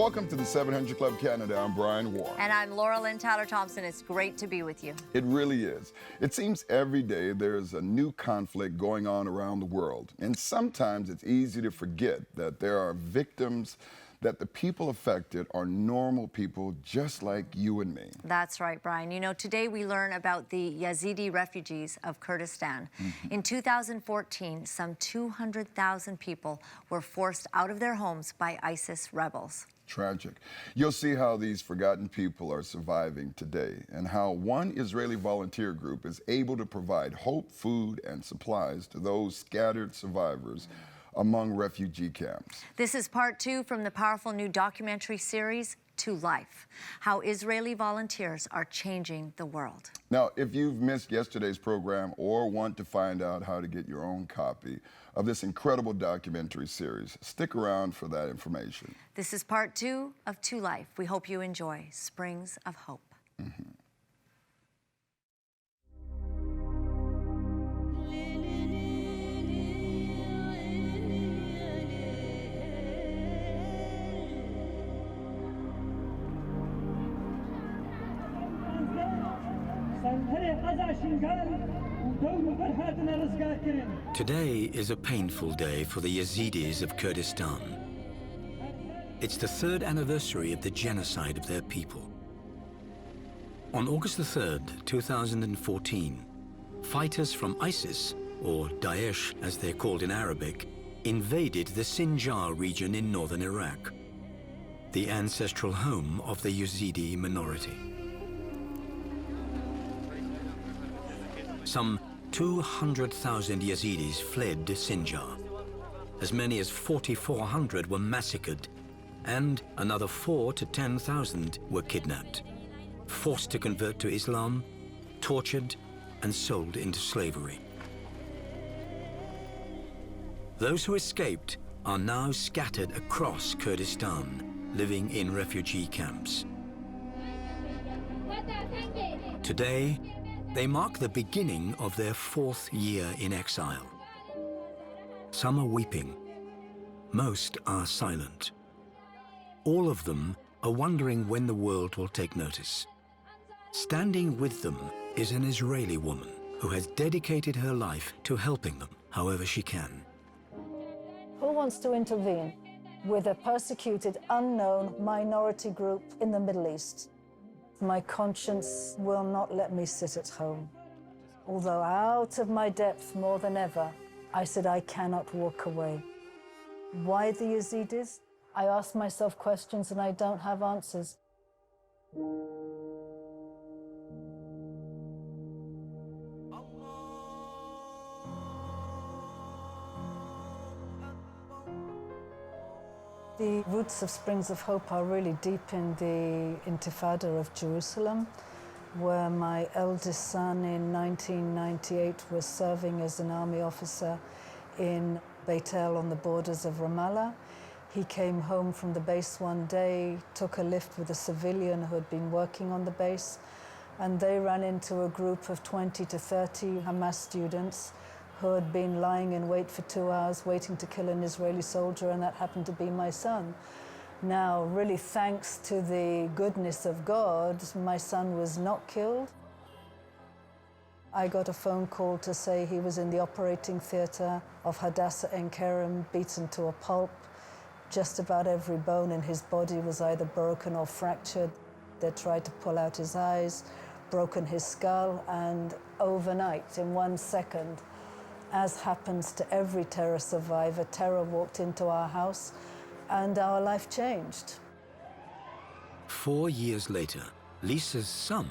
Welcome to the 700 Club Canada. I'm Brian Warren. And I'm Laura-Lynn Thompson. It's great to be with you. It really is. It seems every day there's a new conflict going on around the world. And sometimes it's easy to forget that there are victims, that the people affected are normal people just like you and me. That's right, Brian. You know, today we learn about the Yazidi refugees of Kurdistan. In 2014, some 200,000 people were forced out of their homes by ISIS rebels. Tragic. You'll see how these forgotten people are surviving today and how one Israeli volunteer group is able to provide hope, food, and supplies to those scattered survivors among refugee camps. This is part 2 from the powerful new documentary series, To Life, how Israeli volunteers are changing the world. Now, if you've missed yesterday's program or want to find out how to get your own copy of this incredible documentary series, stick around for that information. This is part 2 of To Life. We hope you enjoy Springs of Hope. Today is a painful day for the Yazidis of Kurdistan. It's the 3rd anniversary of the genocide of their people. On August the 3rd, 2014, fighters from ISIS, or Daesh as they're called in Arabic, invaded the Sinjar region in northern Iraq, the ancestral home of the Yazidi minority. Some 200,000 Yazidis fled Sinjar. As many as 4,400 were massacred, and another 4,000 to 10,000 were kidnapped, forced to convert to Islam, tortured, and sold into slavery. Those who escaped are now scattered across Kurdistan, living in refugee camps. Today, they mark the beginning of their 4th year in exile. Some are weeping. Most are silent. All of them are wondering when the world will take notice. Standing with them is an Israeli woman who has dedicated her life to helping them however she can. Who wants to intervene with a persecuted, unknown minority group in the Middle East? My conscience will not let me sit at home. Although out of my depth more than ever, I said I cannot walk away. Why the Yazidis? I ask myself questions and I don't have answers. The roots of Springs of Hope are really deep in the Intifada of Jerusalem, where my eldest son in 1998 was serving as an army officer in Beit El on the borders of Ramallah. He came home from the base one day, took a lift with a civilian who had been working on the base, and they ran into a group of 20 to 30 Hamas students who had been lying in wait for 2 hours waiting to kill an Israeli soldier, and that happened to be my son. Now, really thanks to the goodness of God, my son was not killed. I got a phone call to say he was in the operating theatre of Hadassah Ein Kerem, beaten to a pulp. Just about every bone in his body was either broken or fractured. They tried to pull out his eyes, broken his skull, and overnight, in 1 second, as happens to every terror survivor, terror walked into our house and our life changed. 4 years later, Lisa's son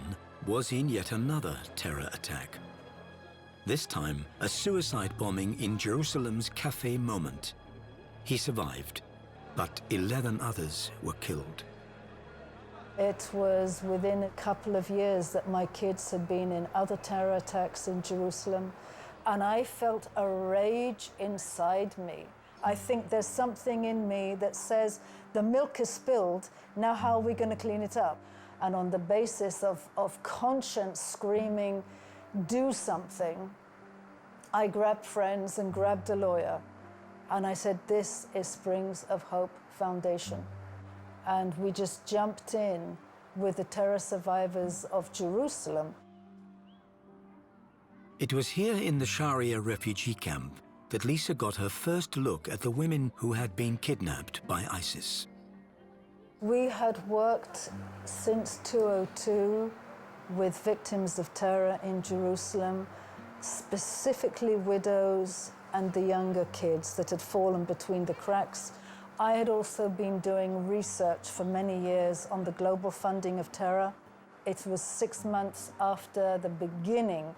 was in yet another terror attack. This time, a suicide bombing in Jerusalem's Cafe Moment. He survived, but 11 others were killed. It was within a couple of years that my kids had been in other terror attacks in Jerusalem, and I felt a rage inside me. I think there's something in me that says, the milk is spilled, now how are we going to clean it up? And on the basis of conscience screaming, do something, I grabbed friends and grabbed a lawyer, and I said, this is Springs of Hope Foundation. and we just jumped in with the terror survivors of Jerusalem. It was here in the Sharia refugee camp that Lisa got her first look at the women who had been kidnapped by ISIS. We had worked since 2002 with victims of terror in Jerusalem, specifically widows and the younger kids that had fallen between the cracks. I had also been doing research for many years on the global funding of terror. It was 6 months after the beginning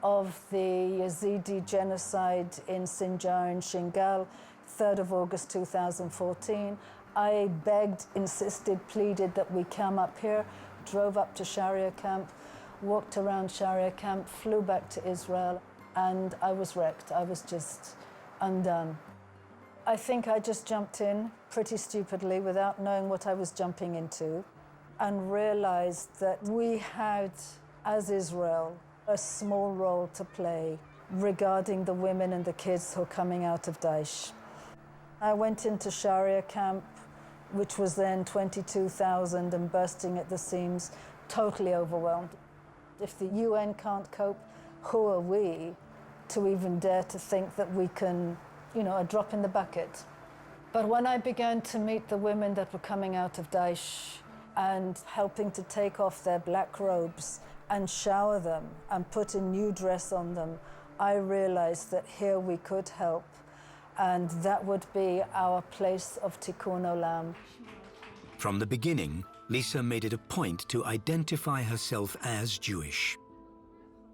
of the Yazidi genocide in Sinjar and Shingal, 3rd of August 2014. I begged, insisted, pleaded that we come up here, drove up to Sharia camp, walked around Sharia camp, flew back to Israel, and I was wrecked. I was just undone. I think I just jumped in pretty stupidly without knowing what I was jumping into, and realized that we had, as Israel, a small role to play regarding the women and the kids who are coming out of Daesh. I went into Sharia camp, which was then 22,000 and bursting at the seams, totally overwhelmed. If the UN can't cope, who are we to even dare to think that we can, a drop in the bucket? But when I began to meet the women that were coming out of Daesh and helping to take off their black robes and shower them and put a new dress on them, I realized that here we could help, and that would be our place of tikkun olam. From the beginning, Lisa made it a point to identify herself as Jewish.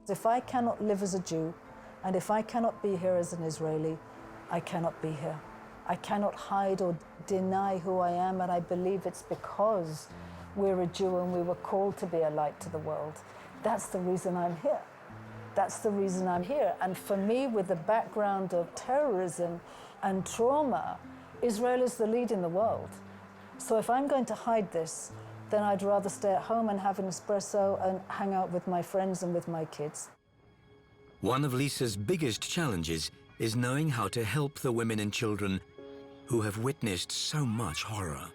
If I cannot live as a Jew, and if I cannot be here as an Israeli, I cannot be here. I cannot hide or deny who I am, and I believe it's because we're a Jew and we were called to be a light to the world. That's the reason I'm here. That's the reason I'm here. And for me, with the background of terrorism and trauma, Israel is the lead in the world. So if I'm going to hide this, then I'd rather stay at home and have an espresso and hang out with my friends and with my kids. One of Lisa's biggest challenges is knowing how to help the women and children who have witnessed so much horror.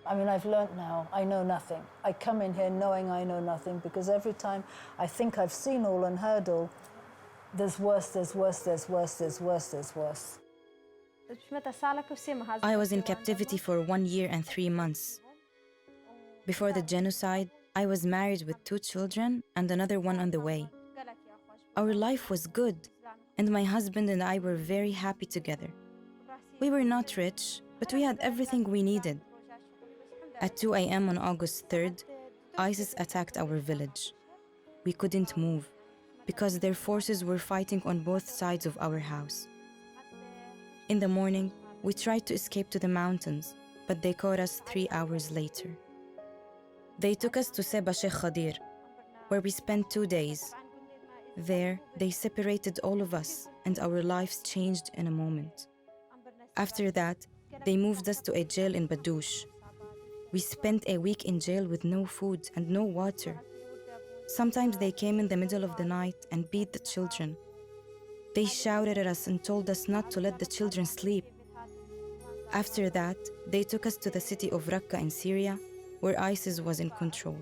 I mean, I've learned now, I know nothing. I come in here knowing I know nothing, because every time I think I've seen all and heard all, there's worse, there's worse, there's worse, there's worse, there's worse. I was in captivity for 1 year and 3 months. Before the genocide, I was married with 2 children and another one on the way. Our life was good, and my husband and I were very happy together. We were not rich, but we had everything we needed. At 2 a.m. on August 3rd, ISIS attacked our village. We couldn't move because their forces were fighting on both sides of our house. In the morning, we tried to escape to the mountains, but they caught us 3 hours later. They took us to Seba Sheikh Khadir, where we spent 2 days. There, they separated all of us, and our lives changed in a moment. After that, they moved us to a jail in Badoush. We spent a week in jail with no food and no water. Sometimes they came in the middle of the night and beat the children. They shouted at us and told us not to let the children sleep. After that, they took us to the city of Raqqa in Syria, where ISIS was in control.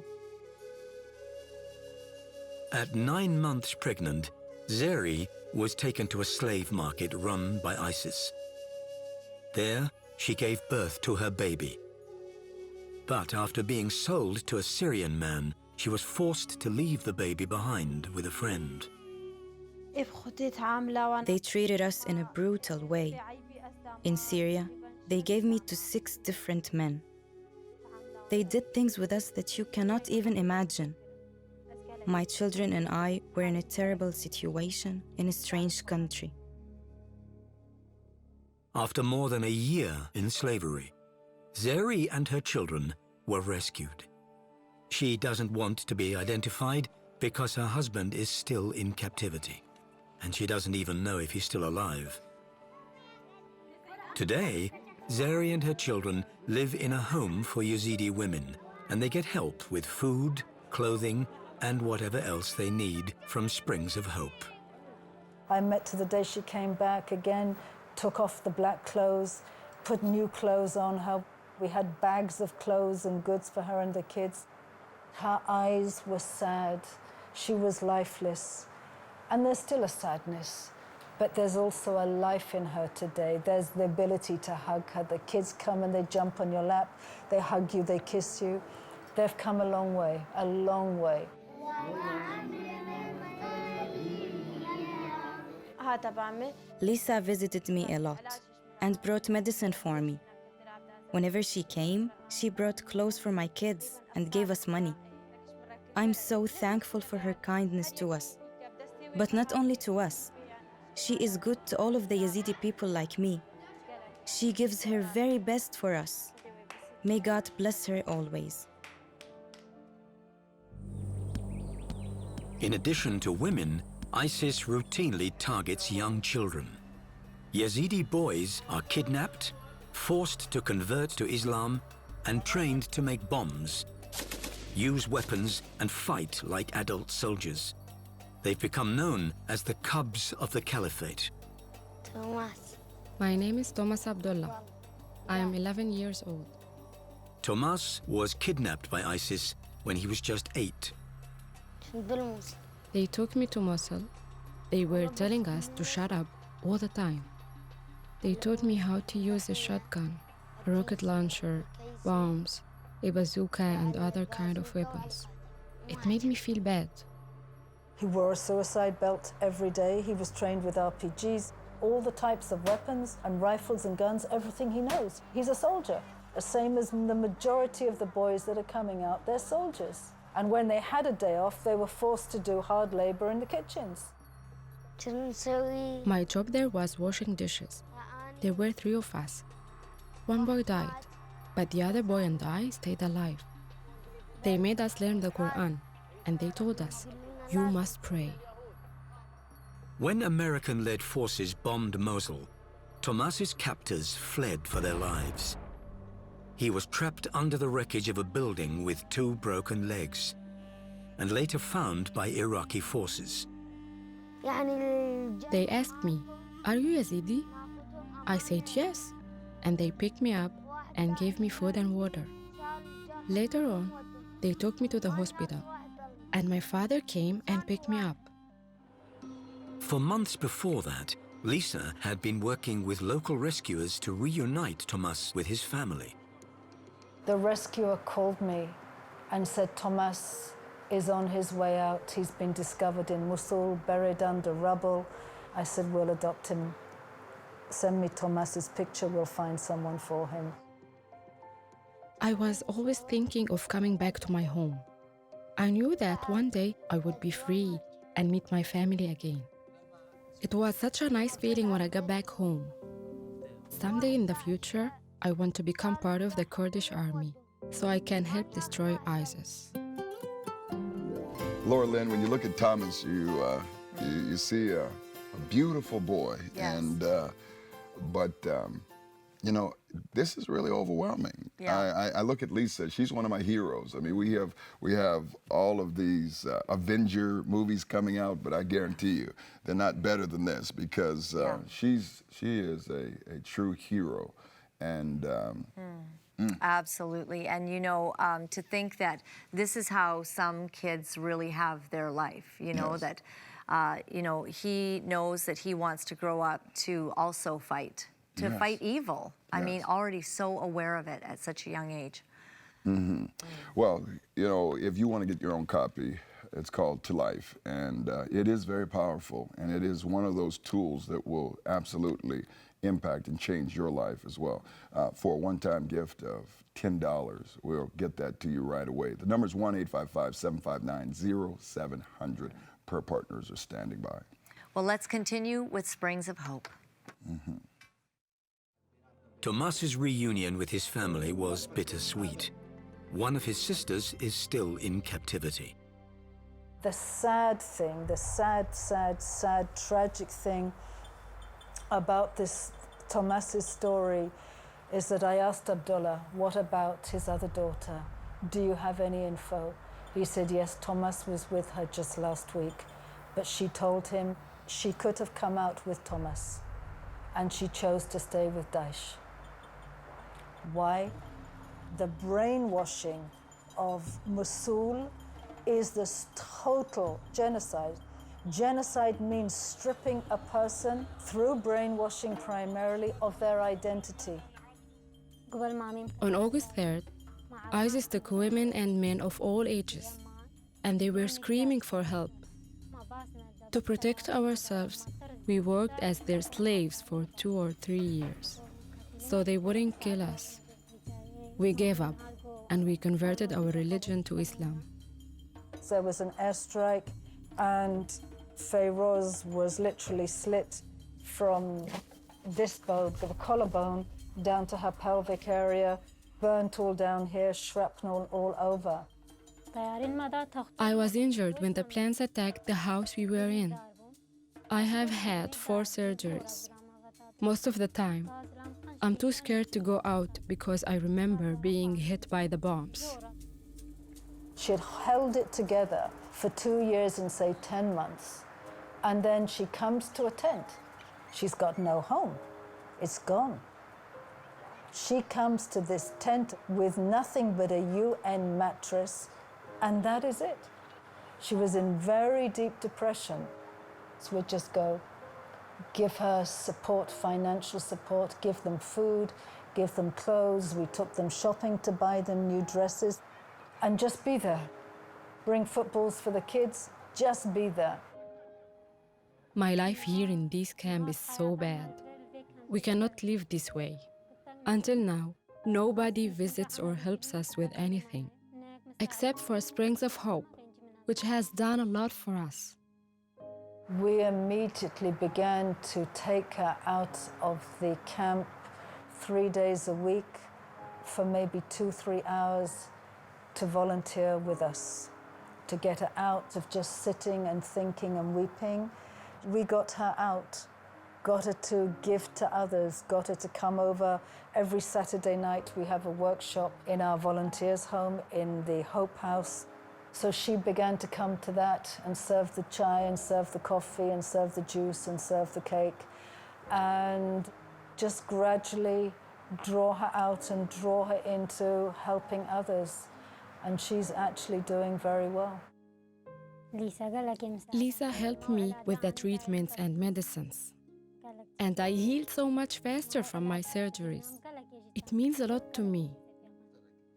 At 9 months pregnant, Zeri was taken to a slave market run by ISIS. There, she gave birth to her baby. But after being sold to a Syrian man, she was forced to leave the baby behind with a friend. They treated us in a brutal way. In Syria, they gave me to 6 different men. They did things with us that you cannot even imagine. My children and I were in a terrible situation in a strange country. After more than a year in slavery, Zeri and her children were rescued. She doesn't want to be identified because her husband is still in captivity, and she doesn't even know if he's still alive. Today, Zeri and her children live in a home for Yazidi women, and they get help with food, clothing, and whatever else they need from Springs of Hope. I met her the day she came back again, took off the black clothes, put new clothes on her. We had bags of clothes and goods for her and the kids. Her eyes were sad. She was lifeless. And there's still a sadness, but there's also a life in her today. There's the ability to hug her. The kids come and they jump on your lap. They hug you, they kiss you. They've come a long way, a long way. Lisa visited me a lot and brought medicine for me. Whenever she came, she brought clothes for my kids and gave us money. I'm so thankful for her kindness to us. But not only to us. She is good to all of the Yazidi people like me. She gives her very best for us. May God bless her always. In addition to women, ISIS routinely targets young children. Yazidi boys are kidnapped, forced to convert to Islam, and trained to make bombs, use weapons, and fight like adult soldiers. They've become known as the cubs of the caliphate. My name is Thomas Abdullah. I am 11 years old. Tomas was kidnapped by ISIS when he was just 8. They took me to Mosul. They were telling us to shut up all the time. They taught me how to use a shotgun, a rocket launcher, bombs, a bazooka, and other kind of weapons. It made me feel bad. He wore a suicide belt every day. He was trained with RPGs, all the types of weapons and rifles and guns, everything he knows. He's a soldier, the same as the majority of the boys that are coming out, they're soldiers. And when they had a day off, they were forced to do hard labor in the kitchens. My job there was washing dishes. There were 3 of us. One boy died, but the other boy and I stayed alive. They made us learn the Quran, and they told us, you must pray. When American-led forces bombed Mosul, Tomas's captors fled for their lives. He was trapped under the wreckage of a building with 2 broken legs, and later found by Iraqi forces. They asked me, are you Yazidi? I said yes, and they picked me up and gave me food and water. Later on, they took me to the hospital, and my father came and picked me up. For months before that, Lisa had been working with local rescuers to reunite Tomas with his family. The rescuer called me and said Tomas is on his way out. He's been discovered in Mosul, buried under rubble. I said, we'll adopt him. Send me Tomas's picture, we'll find someone for him. I was always thinking of coming back to my home. I knew that one day I would be free and meet my family again. It was such a nice feeling when I got back home. Someday in the future, I want to become part of the Kurdish army so I can help destroy ISIS. Laura-Lynn, when you look at Thomas, you see a beautiful boy. Yes. And you know, this is really overwhelming. Yeah. I look at Lisa, she's one of my heroes. I mean, we have all of these Avenger movies coming out, but I guarantee you, they're not better than this because she is a true hero. And Absolutely. And you know, to think that this is how some kids really have their life, you know, Yes. that, you know, he knows that he wants to grow up to also fight, to Yes. fight evil. I mean, Yes. already so aware of it at such a young age. Mm-hmm. Well, you know, if you want to get your own copy, it's called To Life, and it is very powerful, and it is one of those tools that will absolutely impact and change your life as well. For a one-time gift of $10, we'll get that to you right away. The number is 1-855-759-0700. Per partners are standing by. Well, let's continue with Springs of Hope. Mm-hmm. Tomas's reunion with his family was bittersweet. One of his sisters is still in captivity. The sad thing, the sad, tragic thing about this Tomas's story is that I asked Abdullah, what about his other daughter? Do you have any info? He said, yes, Tomas was with her just last week, but she told him she could have come out with Tomas, and she chose to stay with Daesh. Why? The brainwashing of Mosul is this total genocide. Genocide means stripping a person through brainwashing primarily of their identity. On August 3rd, ISIS took women and men of all ages, and they were screaming for help. To protect ourselves, we worked as their slaves for 2 or 3 years, so they wouldn't kill us. We gave up, and we converted our religion to Islam. There was an airstrike, and Fayroz was literally slit from this bone, the collarbone, down to her pelvic area, burnt all down here, shrapnel all over. I was injured when the planes attacked the house we were in. I have had 4 surgeries. Most of the time, I'm too scared to go out because I remember being hit by the bombs. She had held it together for 2 years and say 10 months. And then she comes to a tent. She's got no home. It's gone. She comes to this tent with nothing but a UN mattress, and that is it. She was in very deep depression. So we'd just go, give her support, financial support, give them food, give them clothes. We took them shopping to buy them new dresses, and just be there. Bring footballs for the kids, just be there. My life here in this camp is so bad. We cannot live this way. Until now, nobody visits or helps us with anything, except for Springs of Hope, which has done a lot for us. We immediately began to take her out of the camp 3 days a week for maybe 2-3 hours to volunteer with us, to get her out of just sitting and thinking and weeping. We got her out, got her to give to others, got her to come over. Every Saturday night we have a workshop in our volunteers' home in the Hope House. So she began to come to that and serve the chai and serve the coffee and serve the juice and serve the cake, and just gradually draw her out and draw her into helping others. And she's actually doing very well. Lisa helped me with the treatments and medicines, and I healed so much faster from my surgeries. It means a lot to me.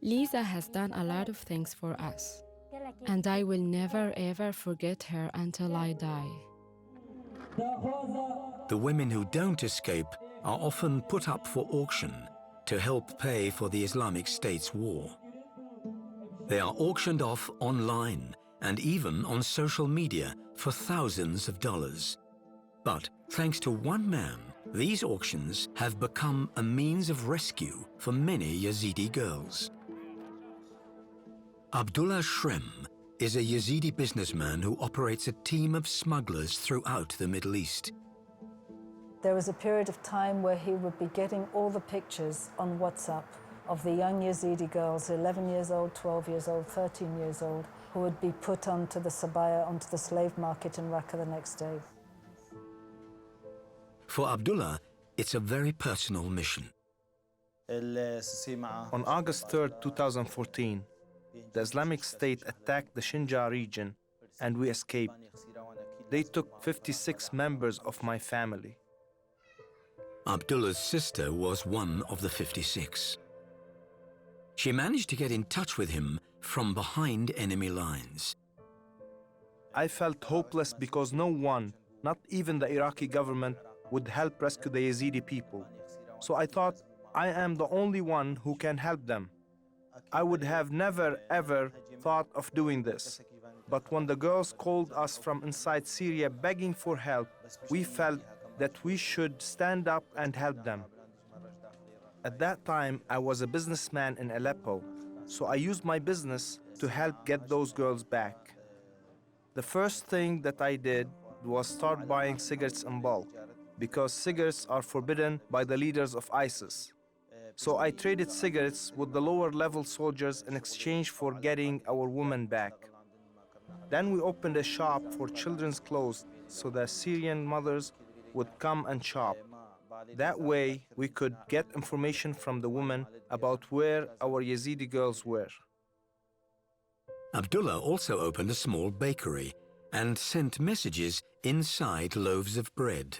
Lisa has done a lot of things for us, and I will never ever forget her until I die. The women who don't escape are often put up for auction to help pay for the Islamic State's war. They are auctioned off online and even on social media for thousands of dollars. But thanks to one man, these auctions have become a means of rescue for many Yazidi girls. Abdullah Shrem is a Yazidi businessman who operates a team of smugglers throughout the Middle East. There was a period of time where he would be getting all the pictures on WhatsApp of the young Yazidi girls, 11 years old, 12 years old, 13 years old, who would be put onto the sabaya, onto the slave market in Raqqa the next day. For Abdullah, it's a very personal mission. On August 3rd, 2014, the Islamic State attacked the Shinjar region and we escaped. They took 56 members of my family. Abdullah's sister was one of the 56. She managed to get in touch with him from behind enemy lines. I felt hopeless because no one, not even the Iraqi government, would help rescue the Yazidi people. So I thought, I am the only one who can help them. I would have never ever thought of doing this. But when the girls called us from inside Syria begging for help, we felt that we should stand up and help them. At that time, I was a businessman in Aleppo, so I used my business to help get those girls back. The first thing that I did was start buying cigarettes in bulk, because cigarettes are forbidden by the leaders of ISIS. So I traded cigarettes with the lower-level soldiers in exchange for getting our women back. Then we opened a shop for children's clothes so the Syrian mothers would come and shop. That way, we could get information from the women about where our Yazidi girls were. Abdullah also opened a small bakery and sent messages inside loaves of bread.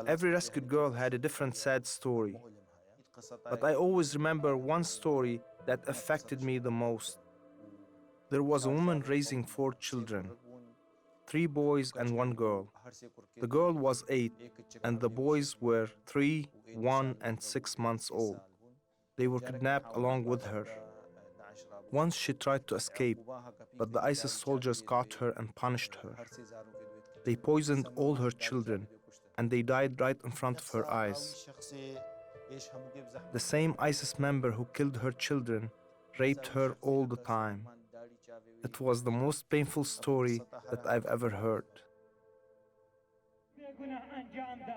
Every rescued girl had a different sad story. But I always remember one story that affected me the most. There was a woman raising 4 children, 3 boys and 1 girl. The girl was 8 and the boys were 3, 1 and 6 months old. They were kidnapped along with her. Once she tried to escape, but the ISIS soldiers caught her and punished her. They poisoned all her children and they died right in front of her eyes. The same ISIS member who killed her children raped her all the time. It was the most painful story that I've ever heard.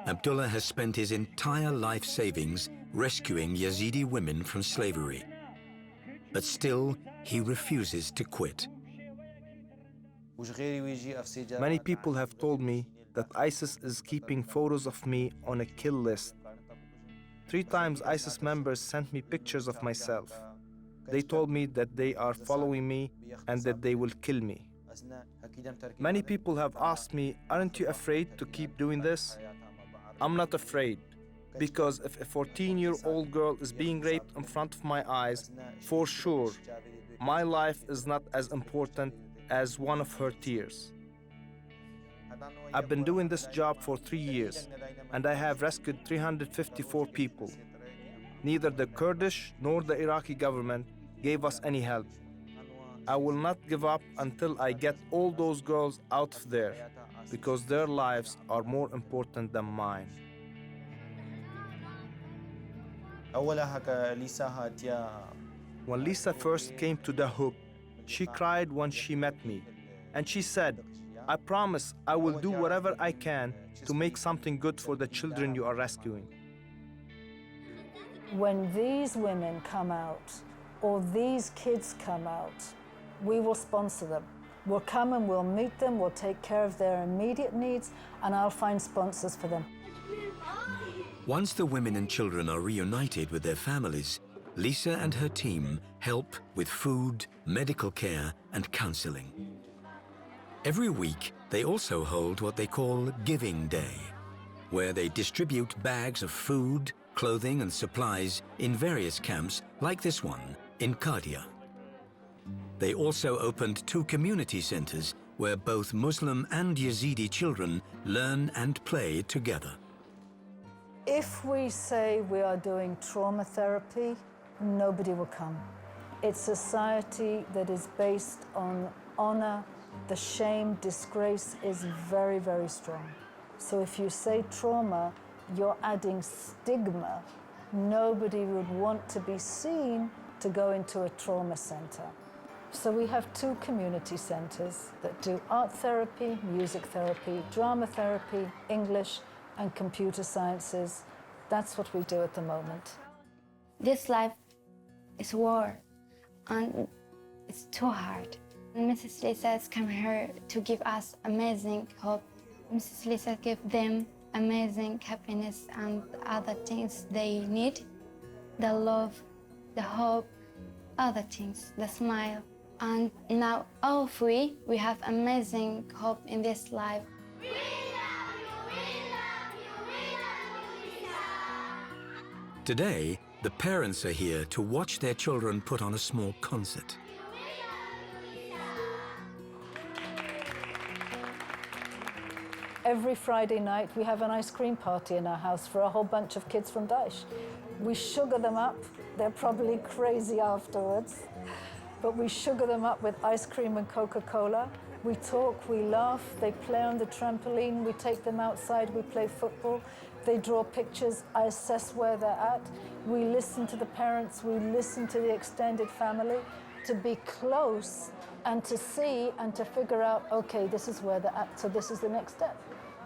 Abdullah has spent his entire life savings rescuing Yazidi women from slavery. But still, he refuses to quit. Many people have told me that ISIS is keeping photos of me on a kill list. 3 times ISIS members sent me pictures of myself. They told me that they are following me and that they will kill me. Many people have asked me, aren't you afraid to keep doing this? I'm not afraid, because if a 14-year-old girl is being raped in front of my eyes, for sure, my life is not as important as one of her tears. I've been doing this job for 3 years, and I have rescued 354 people. Neither the Kurdish nor the Iraqi government gave us any help. I will not give up until I get all those girls out of there, because their lives are more important than mine. When Lisa first came to Dahuk, she cried when she met me, and she said, I promise I will do whatever I can to make something good for the children you are rescuing. When these women come out, or these kids come out, we will sponsor them. We'll come and we'll meet them, we'll take care of their immediate needs, and I'll find sponsors for them. Once the women and children are reunited with their families, Lisa and her team help with food, medical care, and counseling. Every week, they also hold what they call Giving Day, where they distribute bags of food, clothing, and supplies in various camps like this one in Qadiyah. They also opened 2 community centers where both Muslim and Yazidi children learn and play together. If we say we are doing trauma therapy, nobody will come. It's a society that is based on honor. The shame, disgrace is very, very strong. So if you say trauma, you're adding stigma. Nobody would want to be seen to go into a trauma center. So we have 2 community centers that do art therapy, music therapy, drama therapy, English, and computer sciences. That's what we do at the moment. This life is war, and it's too hard. Mrs. Lisa has come here to give us amazing hope. Mrs. Lisa gave them amazing happiness and other things they need. The love, the hope, other things, the smile. And now all 3, we have amazing hope in this life. We love you, we love you, we love you, Lisa. Today, the parents are here to watch their children put on a small concert. Every Friday night, we have an ice cream party in our house for a whole bunch of kids from Daesh. We sugar them up. They're probably crazy afterwards. But we sugar them up with ice cream and Coca-Cola. We talk, we laugh, they play on the trampoline, we take them outside, we play football. They draw pictures, I assess where they're at. We listen to the parents, we listen to the extended family to be close and to see and to figure out, okay, this is where they're at, so this is the next step.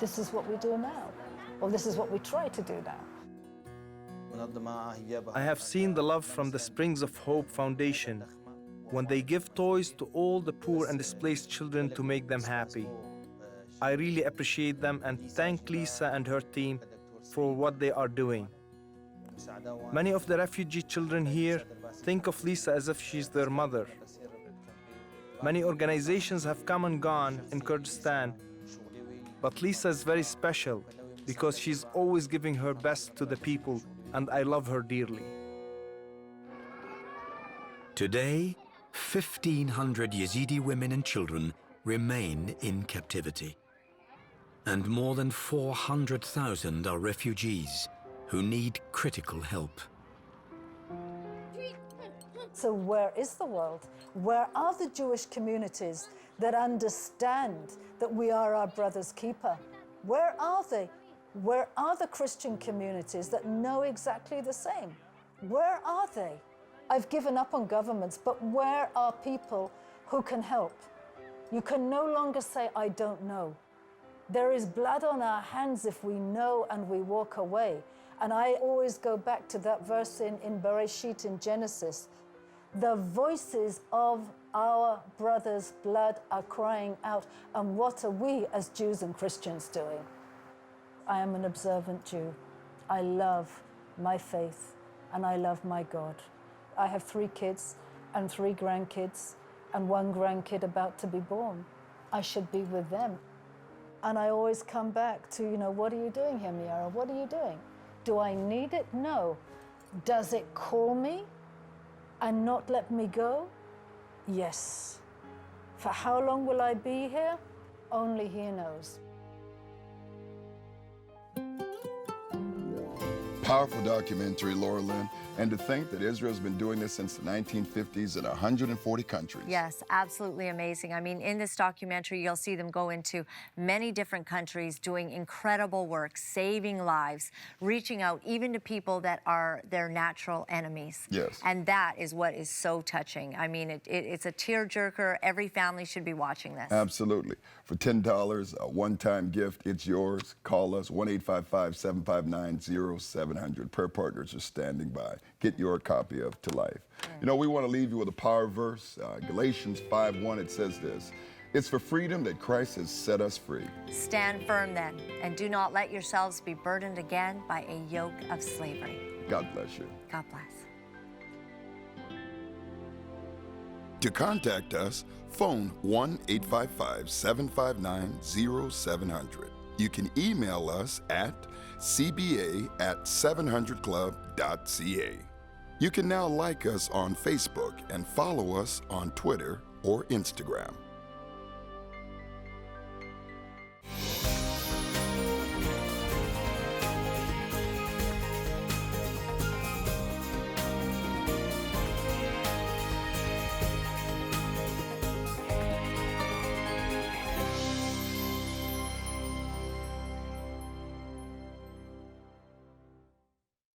This is what we do now, or this is what we try to do now. I have seen the love from the Springs of Hope Foundation when they give toys to all the poor and displaced children to make them happy. I really appreciate them and thank Lisa and her team for what they are doing. Many of the refugee children here think of Lisa as if she's their mother. Many organizations have come and gone in Kurdistan, but Lisa is very special because she's always giving her best to the people, and I love her dearly. Today, 1,500 Yazidi women and children remain in captivity. And more than 400,000 are refugees who need critical help. So where is the world? Where are the Jewish communities that understand that we are our brother's keeper? Where are they? Where are the Christian communities that know exactly the same? Where are they? I've given up on governments, but where are people who can help? You can no longer say, I don't know. There is blood on our hands if we know and we walk away. And I always go back to that verse in Bereshit, in Genesis. The voices of our brothers' blood are crying out. And what are we as Jews and Christians doing? I am an observant Jew. I love my faith and I love my God. I have 3 kids and 3 grandkids and 1 grandkid about to be born. I should be with them. And I always come back to, what are you doing here, Miara? What are you doing? Do I need it? No. Does it call me and not let me go? Yes. For how long will I be here? Only He knows. Powerful documentary, Laura-Lynn, and to think that Israel's been doing this since the 1950s in 140 countries. Yes, absolutely amazing. I mean, in this documentary, you'll see them go into many different countries doing incredible work, saving lives, reaching out even to people that are their natural enemies. Yes. And that is what is so touching. I mean, it's a tearjerker. Every family should be watching this. Absolutely. For $10, a one-time gift, it's yours. Call us, 1-855-759-0700. Prayer partners are standing by. Get your copy of To Life. We want to leave you with a power verse. Galatians 5:1, it says this: it's for freedom that Christ has set us free. Stand firm then, and do not let yourselves be burdened again by a yoke of slavery. God bless you. God bless. To contact us, phone 1-855-759-0700. You can email us at cba@700club.ca. You can now like us on Facebook and follow us on Twitter or Instagram.